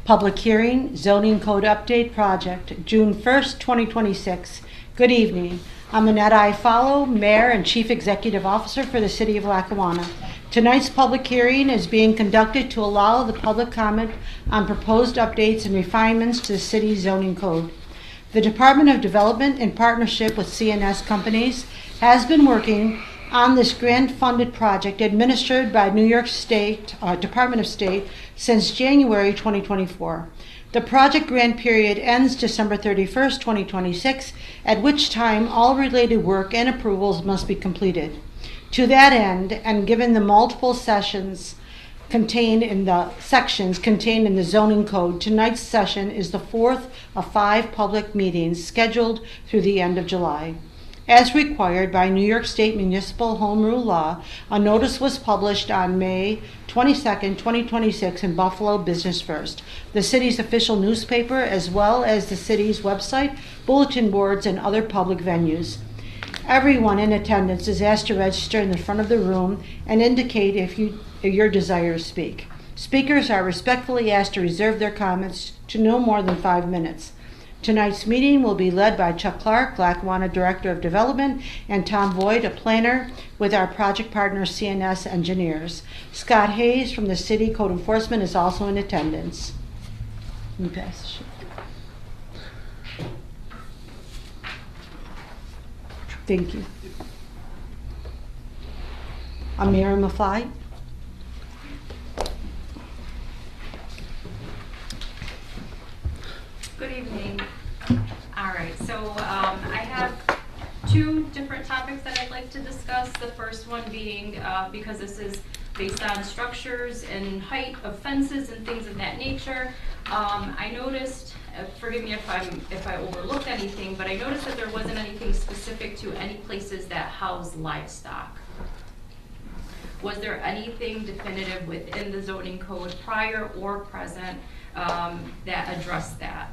Public hearing, zoning code update project, June 1st, 2026. Good evening. I'm Annette Ifollow, Mayor and Chief Executive Officer for the City of Lackawanna. Tonight's public hearing is being conducted to allow the public comment on proposed updates and refinements to the city's zoning code. The Department of Development, in partnership with CNS companies, has been working on this grant-funded project administered by New York State Department of State since January 2024. The project grant period ends December 31st, 2026, at which time all related work and approvals must be completed. To that end, and given the multiple sections contained in the zoning code, tonight's session is the fourth of 5 public meetings scheduled through the end of July. As required by New York State Municipal Home Rule Law, a notice was published on May 22nd, 2026 in Buffalo Business First, the city's official newspaper, as well as the city's website, bulletin boards, and other public venues. Everyone in attendance is asked to register in the front of the room and indicate if your desire to speak. Speakers are respectfully asked to reserve their comments to no more than 5 minutes. Tonight's meeting will be led by Chuck Clark, Lackawanna Director of Development, and Tom Boyd, a planner, with our project partner CNS Engineers. Scott Hayes from the City Code Enforcement is also in attendance. Can you pass the sheet? Thank you. Amira Mafai. Good evening. All right, so I have 2 different topics that I'd like to discuss. The first one being, because this is based on structures and height of fences and things of that nature, I noticed, forgive me if I overlooked anything, but I noticed that there wasn't anything specific to any places that house livestock. Was there anything definitive within the zoning code, prior or present, that addressed that?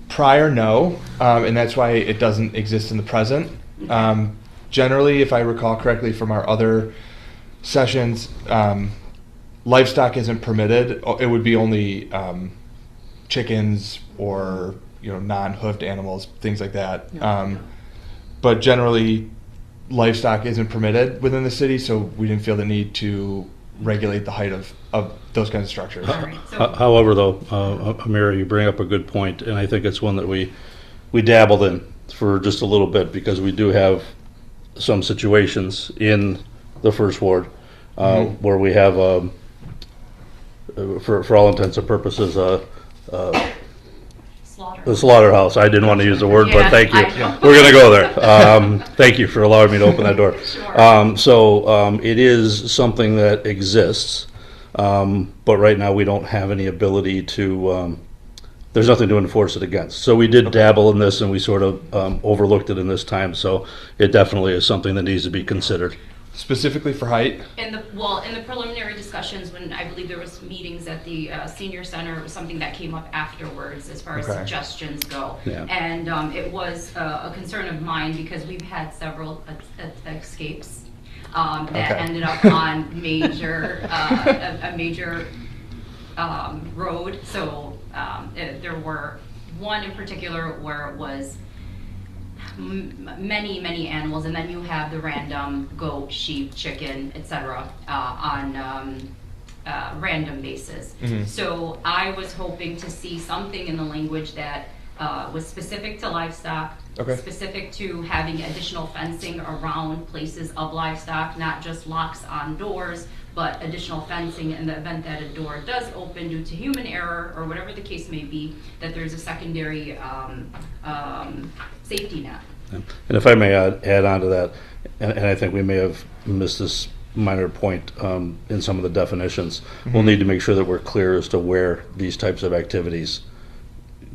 Prior, no, and that's why it doesn't exist in the present. Okay. Generally, if I recall correctly from our other sessions, livestock isn't permitted. It would be only chickens or non-hoofed animals, things like that. No. But generally, livestock isn't permitted within the city, so we didn't feel the need to regulate the height of those kinds of structures. All right, so However, though, Amira, you bring up a good point, and I think it's one that we dabbled in for just a little bit, because we do have some situations in the first ward where we have, for all intents and purposes, the slaughterhouse. I didn't want to use the word, but thank you. We're going to go there. Thank you for allowing me to open that door. Sure. So it is something that exists, but right now we don't have any ability to, there's nothing to enforce it against. So we did dabble in this, and we sort of overlooked it in this time, so it definitely is something that needs to be considered. Specifically for height? in the preliminary discussions, when I believe there was meetings at the senior center, it was something that came up afterwards as far as suggestions go. Yeah. And it was a concern of mine, because we've had several escapes that ended up on a major road. So there were one in particular where it was many animals, and then you have the random goat, sheep, chicken, etc. On random basis. Mm-hmm. So I was hoping to see something in the language that was specific to livestock, specific to having additional fencing around places of livestock, not just locks on doors, but additional fencing in the event that a door does open due to human error or whatever the case may be, that there's a secondary safety net. And if I may add on to that, and I think we may have missed this minor point in some of the definitions, we'll need to make sure that we're clear as to where these types of activities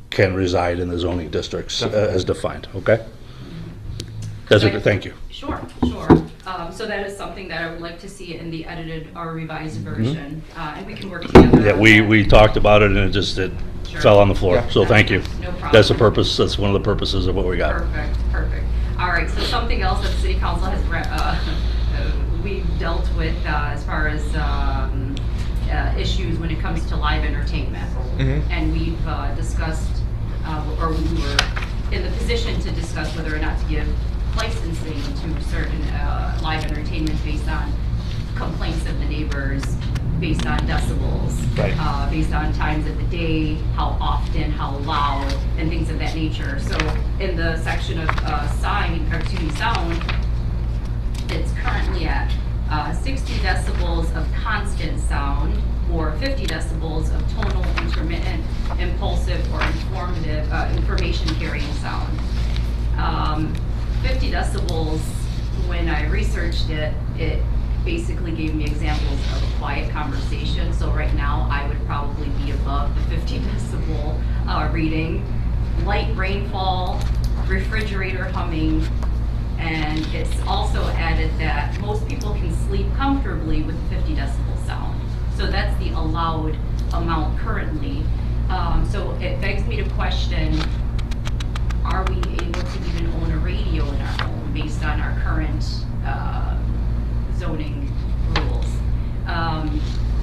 can reside in the zoning districts as defined, okay? That's okay, thank you. Sure. So that is something that I would like to see in the edited or revised version, and we can work together. Yeah, we talked about it, and it fell on the floor. Yeah. So thank you. No problem. That's the purpose. That's one of the purposes of what we got. Perfect. All right. So something else that the City Council has we've dealt with as far as issues when it comes to live entertainment. And we've discussed, or we were in the position to discuss whether or not to give licensing to certain live entertainment based on complaints of the neighbors, based on decibels, Right. Based on times of the day, how often, how loud, and things of that nature. So in the section of sound, it's currently at 60 decibels of constant sound, or 50 decibels of tonal, intermittent, impulsive, or information carrying sound. 50 decibels, when I researched it, it basically gave me examples of a quiet conversation. So right now, I would probably be above the 50 decibel reading. Light rainfall, refrigerator humming, and it's also added that most people can sleep comfortably with 50 decibel sound. So that's the allowed amount currently. So it begs me to question, are we able to even own a radio in our home based on our current zoning rules?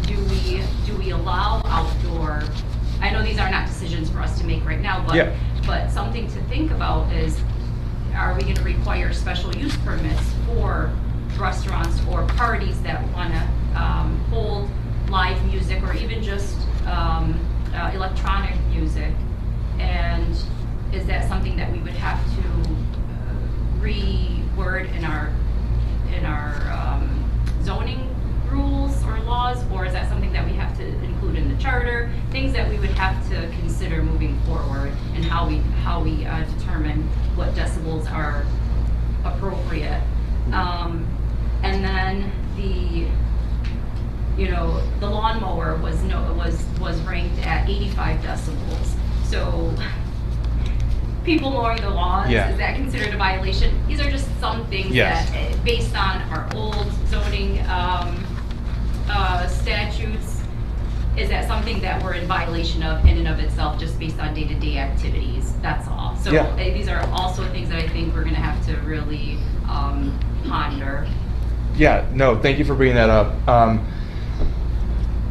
Do we allow outdoor? I know these are not decisions for us to make right now, but but something to think about is, are we going to require special use permits for restaurants or parties that want to hold live music or even just electronic music? And is that something that we would have to reword in our zoning rules or laws, or is that something that we have to include in the charter? Things that we would have to consider moving forward, and how we determine what decibels are appropriate. And then the lawnmower was ranked at 85 decibels. So people mowing the lawns, is that considered a violation? These are just some things that, based on our old zoning statutes, is that something that we're in violation of in and of itself, just based on day-to-day activities? That's all. So these are also things that I think we're going to have to really ponder. Yeah, no, thank you for bringing that up.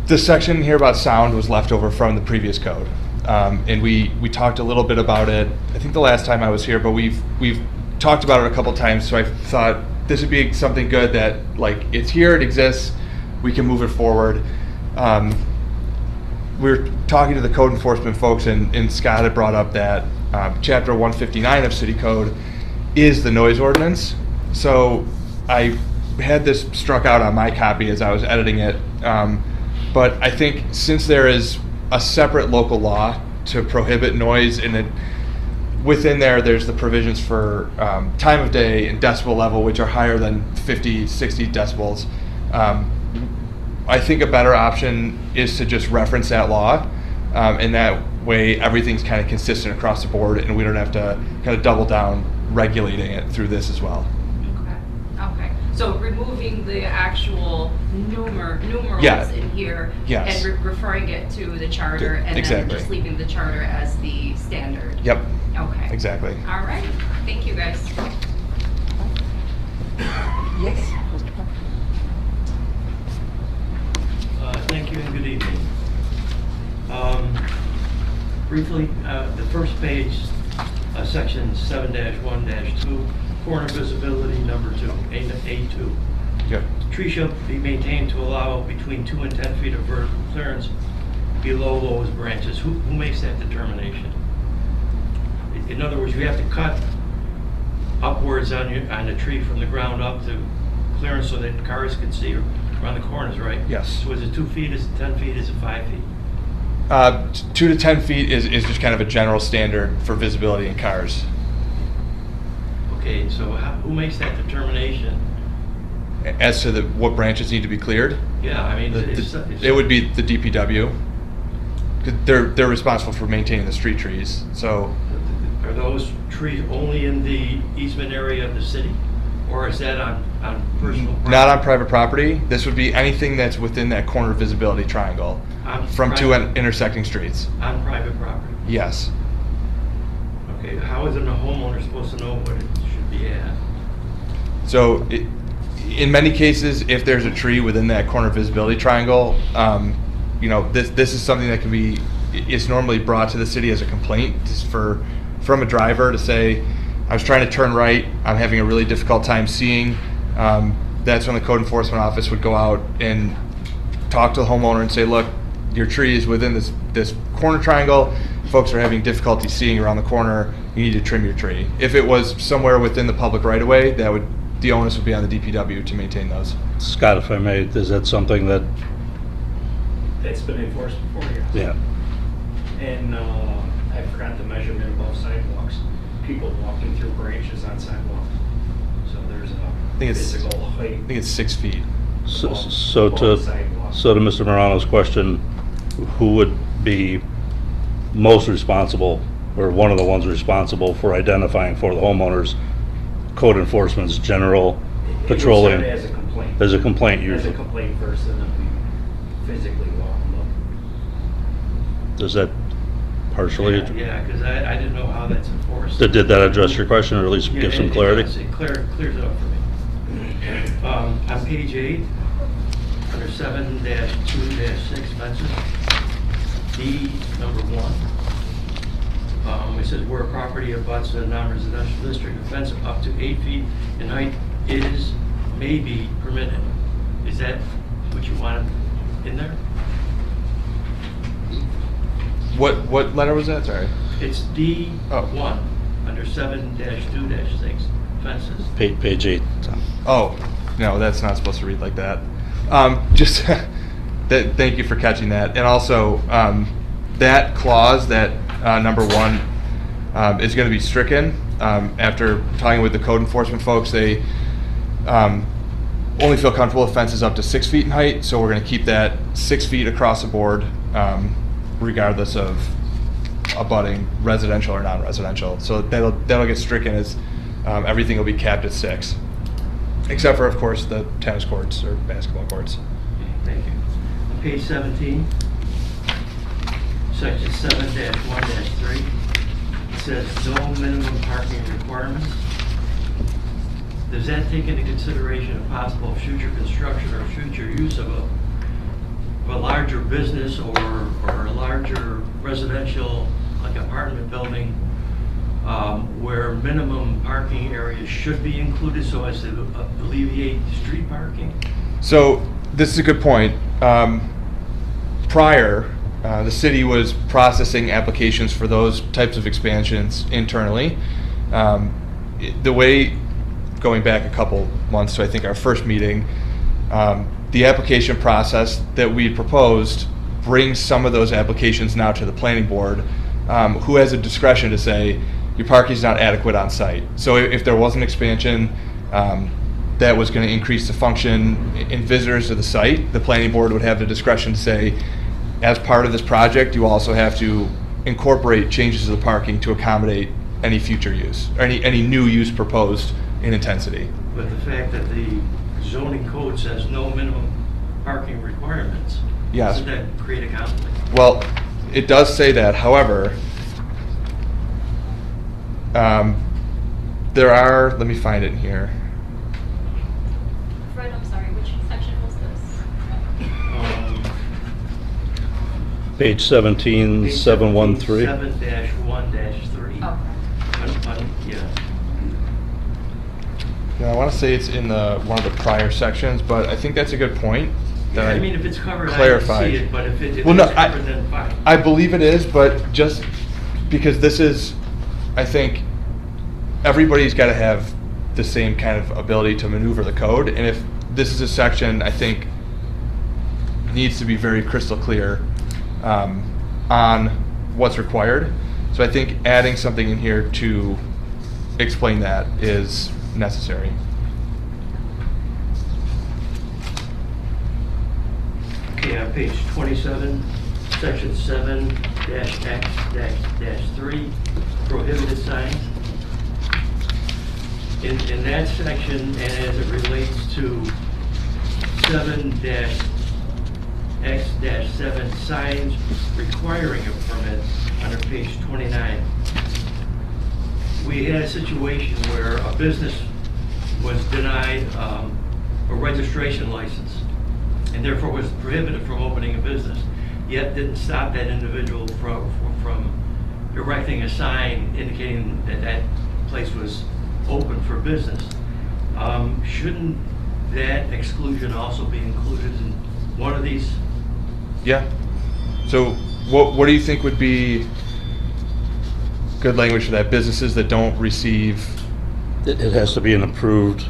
The section here about sound was left over from the previous code. And we talked a little bit about it, I think the last time I was here, but we've talked about it a couple times, so I thought this would be something good that, like, it's here, it exists, we can move it forward. We were talking to the code enforcement folks, and Scott had brought up that chapter 159 of City Code is the noise ordinance. So I had this struck out on my copy as I was editing it, but I think since there is a separate local law to prohibit noise, and within there's the provisions for time of day and decibel level, which are higher than 50, 60 decibels. I think a better option is to just reference that law, and that way everything's kind of consistent across the board, and we don't have to kind of double down regulating it through this as well. Okay. So removing the actual numerals in here, and referring it to the charter, and then just leaving the charter as the standard. Yep. Okay. Exactly. All right. Thank you, guys. Yes. Thank you and good evening. Briefly, the first page, section 7-1-2, corner visibility number 2, A2. Yep. Tree shall be maintained to allow between 2 and 10 feet of vertical clearance below lowest branches. Who makes that determination? In other words, you have to cut upwards on the tree from the ground up to clearance so that cars can see around the corners, right? Yes. So is it 2 feet, is it 10 feet, is it 5 feet? 2 to 10 feet is just kind of a general standard for visibility in cars. Okay, so who makes that determination? As to what branches need to be cleared? Yeah, I mean, it would be the DPW. 'Cause they're responsible for maintaining the street trees. So, are those trees only in the easement area of the city, or is that on personal property? Not on private property. This would be anything that's within that corner visibility triangle from two intersecting streets. On private property? Yes. Okay, how is a homeowner supposed to know what it should be at? So, in many cases, if there's a tree within that corner visibility triangle, this is something that is normally brought to the city as a complaint, just from a driver to say, I was trying to turn right, I'm having a really difficult time seeing. That's when the code enforcement office would go out and talk to the homeowner and say, look, your tree is within this corner triangle. Folks are having difficulty seeing around the corner. You need to trim your tree. If it was somewhere within the public right of way, the onus would be on the DPW to maintain those. Scott, if I may, is that something that, It's been enforced before, yes. yeah, And I forgot the measurement above sidewalks. People walking through branches on sidewalks. So there's a think it's- physical height. I think it's 6 feet. so above to, sidewalks. so to Mr. Morano's question, who would be most responsible, or one of the ones responsible for identifying for the homeowners? Code enforcement's general It was patrolling sent as a complaint. as a complaint As a usually. complaint first, and then we physically walk them up. Does that partially, Yeah, because I didn't know how that's enforced. did that address your question, or at least Yeah, give some it clarity? does. It clears it up for me. On page 8, under 7-2-6 fences, D number 1, it says where a property abuts a non-residential district, a fence up to 8 feet in height may be permitted. Is that what you wanted in there? What letter was that? Sorry. It's D1, Oh. under 7-2-6 fences. Page 8, Tom. Oh, no, that's not supposed to read like that. Just thank you for catching that. And also, that clause, that number 1, is going to be stricken. After talking with the code enforcement folks, they only feel comfortable with fences up to 6 feet in height, so we're going to keep that 6 feet across the board, regardless of abutting residential or non-residential. So that'll get stricken as everything will be capped at 6, except for, of course, the tennis courts or basketball courts. Okay, thank you. On page 17, section 7-1-3, it says no minimum parking requirements. Does that take into consideration a possible future construction or future use of a larger business or a larger residential, like apartment building, where minimum parking areas should be included so as to alleviate street parking? So this is a good point. Prior, the city was processing applications for those types of expansions internally. The way, going back a couple months to I think our first meeting, the application process that we proposed brings some of those applications now to the planning board, who has a discretion to say your parking is not adequate on site. So if there was an expansion that was going to increase the function in visitors to the site, the planning board would have the discretion to say, as part of this project, you also have to incorporate changes to the parking to accommodate any future use or any new use proposed in intensity. But the fact that the zoning code says no minimum parking requirements, Yes. doesn't that create a conflict? Well, it does say that. However, there are, let me find it in here. Fred, I'm sorry, which section was this? Page 17, 713. 7-1-3. Oh. Yeah. Yeah, I want to say it's in one of the prior sections, but I think that's a good point. Yeah, that I mean, if it's covered, I clarified. can see it, but if it's Well, no, covered, then fine. I believe it is, but just because this is, I think everybody's got to have the same kind of ability to maneuver the code, and if this is a section, I think needs to be very crystal clear on what's required. So I think adding something in here to explain that is necessary. Okay, on page 27, section 7-X-3, prohibited signs. In that section, and as it relates to 7-X-7 signs requiring a permit under page 29, we had a situation where a business was denied a registration license and therefore was prohibited from opening a business. yet didn't stop that individual from erecting a sign indicating that that place was open for business. Shouldn't that exclusion also be included in one of these? Yeah. So what do you think would be good language for that? Businesses that don't receive It has to be an approved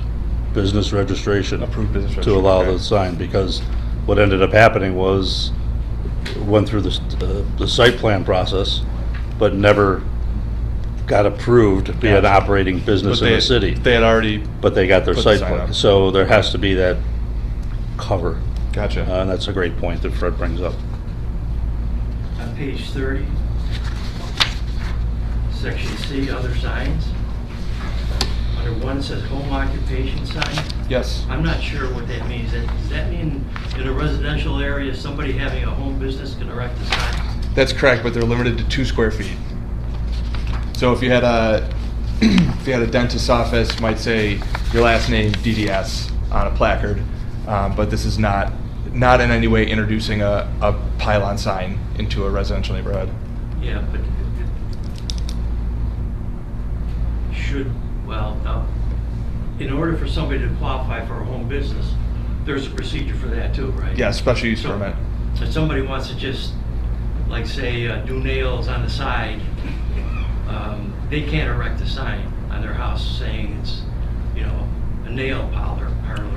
business registration. approved business To registration, allow okay. the sign, because what ended up happening was, went through the site plan process, but never got approved to be an Gotcha. operating business But in the city. They had already. But they got their put the site sign plan, up. so there has to be that cover. Gotcha. And that's a great point that Fred brings up. On page 30, section C, other signs. Under one it says home occupation sign. Yes. I'm not sure what that means. Does that mean in a residential area, somebody having a home business can erect a sign? That's correct, but they're limited to 2 square feet. So if you had a if you had a dentist's office, might say your last name DDS on a placard, but this is not in any way introducing a pylon sign into a residential neighborhood. Yeah, but in order for somebody to qualify for a home business, there's a procedure for that too, right? Yeah, special use So- permit. If somebody wants to just, like say, do nails on the side, they can't erect a sign on their house saying it's, a nail parlor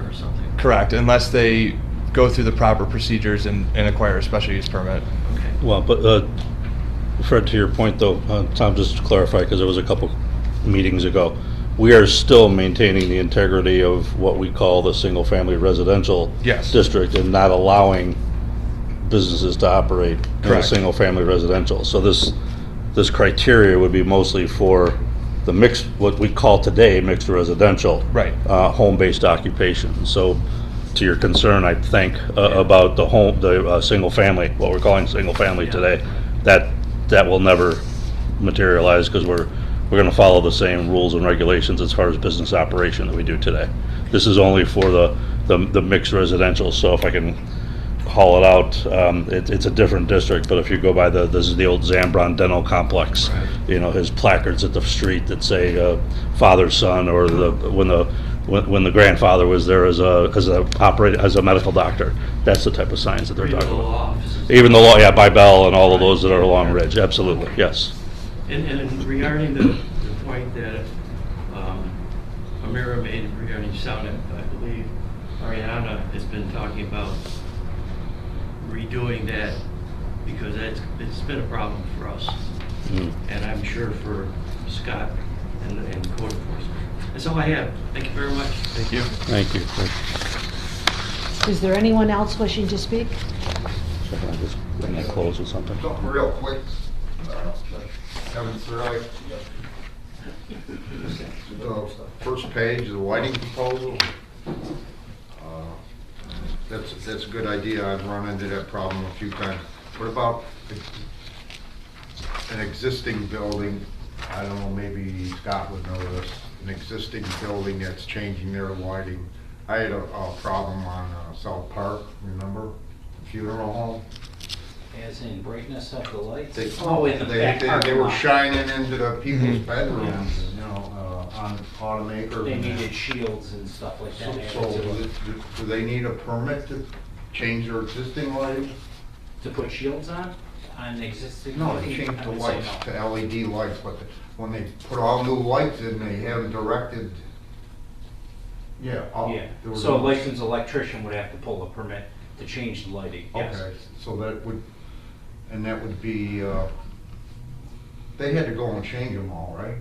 or something. Correct, unless they go through the proper procedures and acquire a special use permit. Okay. Well, but Fred, to your point though, Tom, just to clarify, because there was a couple meetings ago, we are still maintaining the integrity of what we call the single-family residential Yes. district and not allowing businesses to operate in a Correct. single-family residential. So this criteria would be mostly for the mixed, what we call today mixed residential. Right. Home-based occupation. So to your concern, I think, about the single-family, what we're calling single-family Yeah. today, that will never materialize because we're going to follow the same rules and regulations as far as business operation that we do today. This is only for the mixed residential, so if I can haul it out, it's a different district, but if you go by this is the old Zambron Dental Complex, Right. His placards at the street that say father, son, or when the grandfather was there as a medical doctor. That's the type of signs that they're Even talking the about. law offices. Even the law, yeah, by Bell and all of those that are along Ridge, absolutely, yes. And regarding the point that Amira made regarding sound, I believe Ariana has been talking about redoing that because it's been a problem for us. Mm. And I'm sure for Scott and code enforcement. That's all I have. Thank you very much. Thank you. Thank you. Is there anyone else wishing to speak? So can I just bring that close with something? Something real quick. Kevin Surratt. The first page, the lighting proposal. That's a good idea. I've run into that problem a few times. What about an existing building? I don't know, maybe Scott would know this. An existing building that's changing their lighting. I had a problem on South Park, remember? Funeral home. As in brightness of the lights? They, In the back they parking were lot. shining into the people's Mhm. bedrooms, on automakers. They and that. needed shields and stuff like that added So to it. do they need a permit to change their existing lighting? To put shields on existing? No, to lighting? change I the would say lights no. to LED lights, but when they put all new lights in, they haven't directed. Yeah. Yeah, there was so a no- licensed electrician would have to pull a permit to change the lighting, yes. Okay, so that would be, they had to go and change them all, right?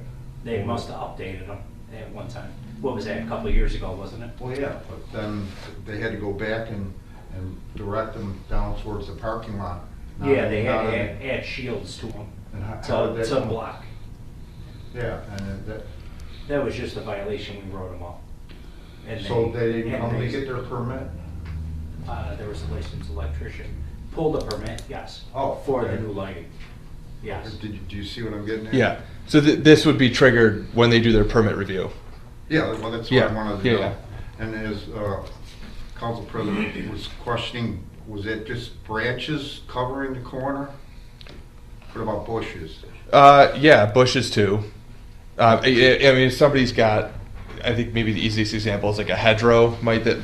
They must have updated them at one time. What was that, a couple of years ago, wasn't it? Well, yeah, but then they had to go back and direct them down towards the parking lot. Now- Yeah, they now had to that- add shields to them And how did that to come? block. Yeah, and That was just a violation, we wrote them up. And so they didn't and come to they- get their permit? There was a licensed electrician, pulled a permit, yes. Oh, For the okay. new lighting, yes. Do you see what I'm getting at? Yeah. So this would be triggered when they do their permit review. Yeah, well, that's what Yeah, I wanted to yeah, know. yeah. And as Council President was questioning was it just branches covering the corner? What about bushes? Yeah, bushes too. I mean, if somebody's got, I think maybe the easiest example is like a hedgerow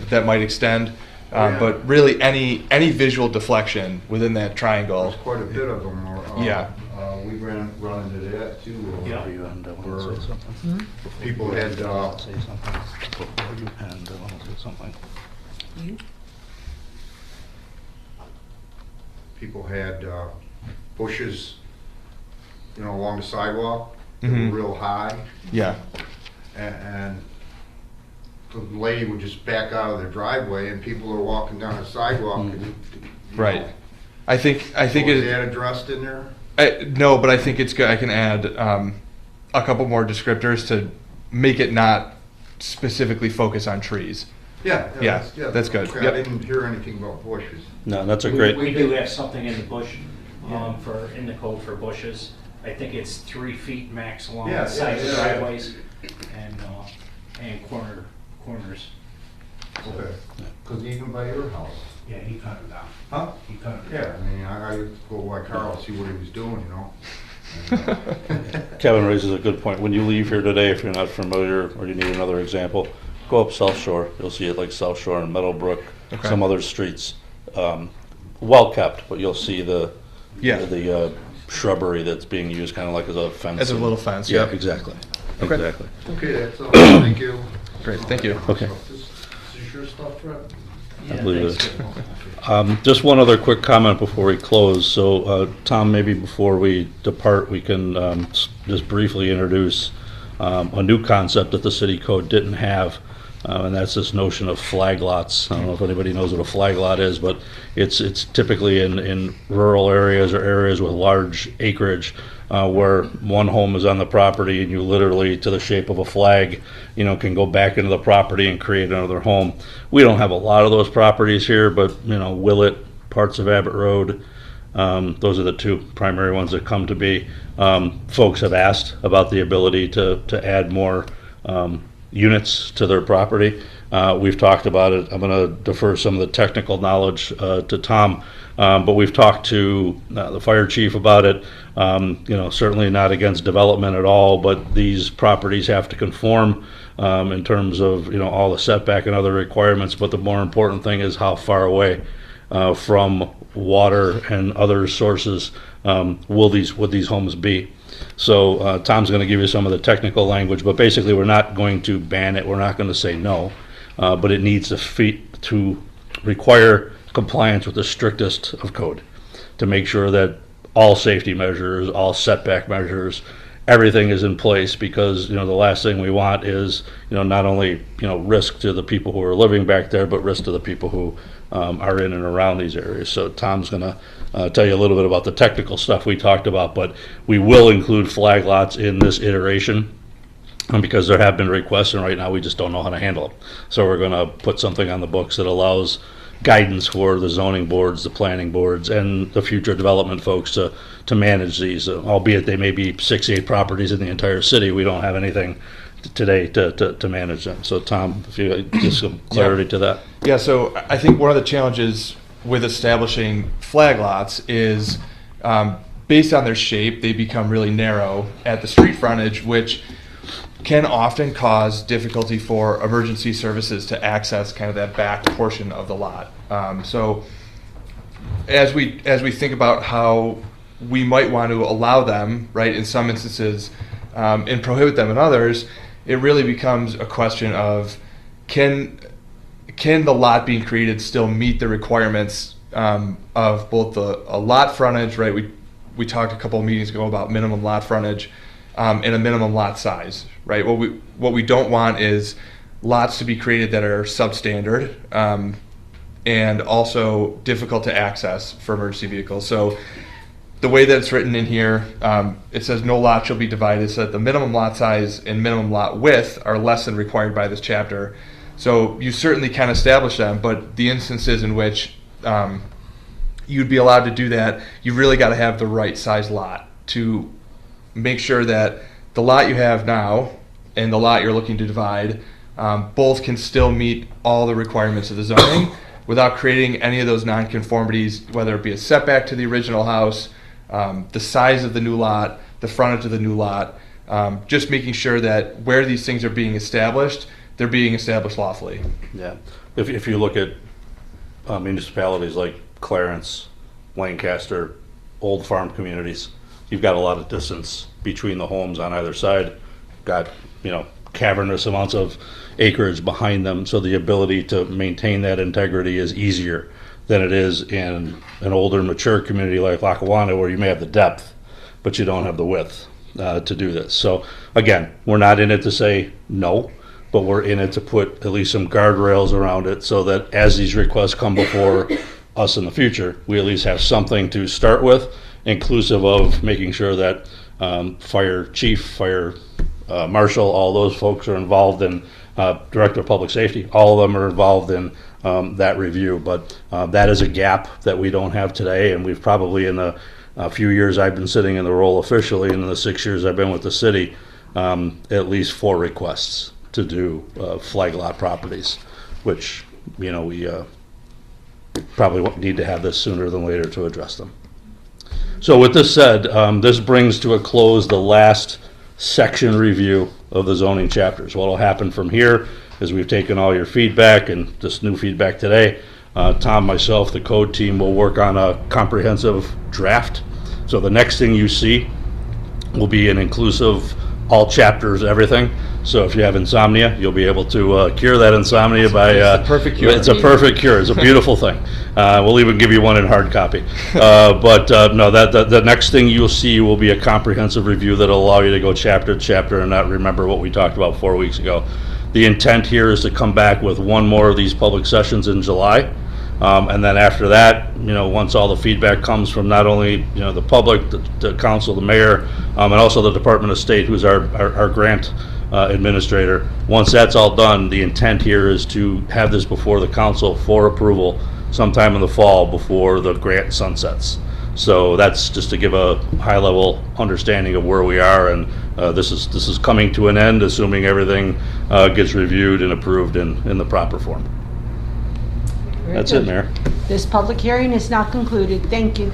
that might extend. Yeah. But really, any visual deflection within that triangle. There's quite a bit of them. Yeah. We run into that too. Yeah. You and want Where to say something? people had, Say something. Before you and want to say something. people had bushes, you know, along the sidewalk that were Mhm. real high, Yeah. and the lady would just back out of their driveway, and people are walking down the sidewalk. And, you Right. know, I think was it. that addressed in there? No, but I think it's good. I can add a couple more descriptors to make it not specifically focus on trees. Yeah, Yeah, that's good. Okay, Yep. I didn't hear anything about bushes. No, that's a great. We do have something in the bush, Yeah. in the code for bushes. I think it's 3 feet max along Yeah, the sides yeah, of yeah. driveways and corners. Okay. Because even by your house. Yeah, he cut it down. Huh? He cut it Yeah, down. I mean, I used to go by Carl, see what he was doing, you know? And, Kevin raises a good point. When you leave here today, if you're not familiar or you need another example, go up South Shore. You'll see it like South Shore and Meadowbrook, Okay. some other streets. Well kept, but you'll see the shrubbery that's being used kind of like as a fence. As a little fence, Yeah, yep. exactly. Okay. Exactly. Okay, that's all. Thank you. Great, thank you. Okay. This is your stuff, Fred? I believe it. Just one other quick comment before we close. So, Tom, maybe before we depart, we can just briefly introduce a new concept that the city code didn't have, and that's this notion of flag lots. I don't know if anybody knows what a flag lot is, but it's typically in rural areas or areas with large acreage where one home is on the property and you literally, to the shape of a flag, can go back into the property and create another home. We don't have a lot of those properties here, but Willett, parts of Abbott Road, those are the two primary ones that come to be. Folks have asked about the ability to add more units to their property. We've talked about it. I'm going to defer some of the technical knowledge to Tom, but we've talked to the fire chief about it. Certainly not against development at all, but these properties have to conform in terms of all the setback and other requirements. But the more important thing is how far away from water and other sources would these homes be. So Tom's going to give you some of the technical language, but basically we're not going to ban it. We're not going to say no, but it needs to require compliance with the strictest of code to make sure that all safety measures, all setback measures, everything is in place, because the last thing we want is not only risk to the people who are living back there, but risk to the people who are in and around these areas. So Tom's going to tell you a little bit about the technical stuff we talked about, but we will include flag lots in this iteration because there have been requests, and right now we just don't know how to handle them. So we're going to put something on the books that allows guidance for the zoning boards, the planning boards, and the future development folks to manage these, albeit they may be 6-8 properties in the entire city. We don't have anything today to manage them. So Tom, if you give some clarity to that. Yeah, so I think one of the challenges with establishing flag lots is based on their shape, they become really narrow at the street frontage, which can often cause difficulty for emergency services to access kind of that back portion of the lot. So as we think about how we might want to allow them, right, in some instances, and prohibit them in others, it really becomes a question of can the lot being created still meet the requirements of both a lot frontage, right? We talked a couple of meetings ago about minimum lot frontage and a minimum lot size, right? What we don't want is lots to be created that are substandard and also difficult to access for emergency vehicles. So the way that it's written in here, it says no lot shall be divided so that the minimum lot size and minimum lot width are less than required by this chapter. So you certainly can establish them, but the instances in which you'd be allowed to do that, you've really got to have the right size lot to make sure that the lot you have now and the lot you're looking to divide both can still meet all the requirements of the zoning, without creating any of those nonconformities, whether it be a setback to the original house, the size of the new lot, the frontage of the new lot, just making sure that where these things are being established, they're being established lawfully. Yeah. If you look at municipalities like Clarence, Lancaster, old farm communities, you've got a lot of distance between the homes on either side. Got, cavernous amounts of acreage behind them, so the ability to maintain that integrity is easier than it is in an older, mature community like Lackawanna, where you may have the depth, but you don't have the width to do this. So again, we're not in it to say no, but we're in it to put at least some guardrails around it so that as these requests come before us in the future, we at least have something to start with, inclusive of making sure that fire chief, fire marshal, all those folks are involved in, director of public safety, all of them are involved in that review. But that is a gap that we don't have today, and we've probably in the few years I've been sitting in the role officially, and in the 6 years I've been with the city, at least 4 requests to do flag lot properties, which we probably won't need to have this sooner than later to address them. So with this said, this brings to a close the last section review of the zoning chapters. What will happen from here is we've taken all your feedback and this new feedback today. Tom, myself, the code team will work on a comprehensive draft. So the next thing you see will be an inclusive, all chapters, everything. So if you have insomnia, you'll be able to cure that insomnia by... It's the perfect cure. It's a perfect cure. It's a beautiful thing. We'll even give you one in hard copy. But no, the next thing you'll see will be a comprehensive review that'll allow you to go chapter to chapter and not remember what we talked about 4 weeks ago. The intent here is to come back with one more of these public sessions in July. And then after that, once all the feedback comes from not only, the public, the council, the mayor, and also the Department of State, who's our grant administrator. Once that's all done, the intent here is to have this before the council for approval sometime in the fall before the grant sunsets. So that's just to give a high-level understanding of where we are, and this is coming to an end, assuming everything gets reviewed and approved in the proper form. Very That's good. it, Mayor. This public hearing is now concluded. Thank you.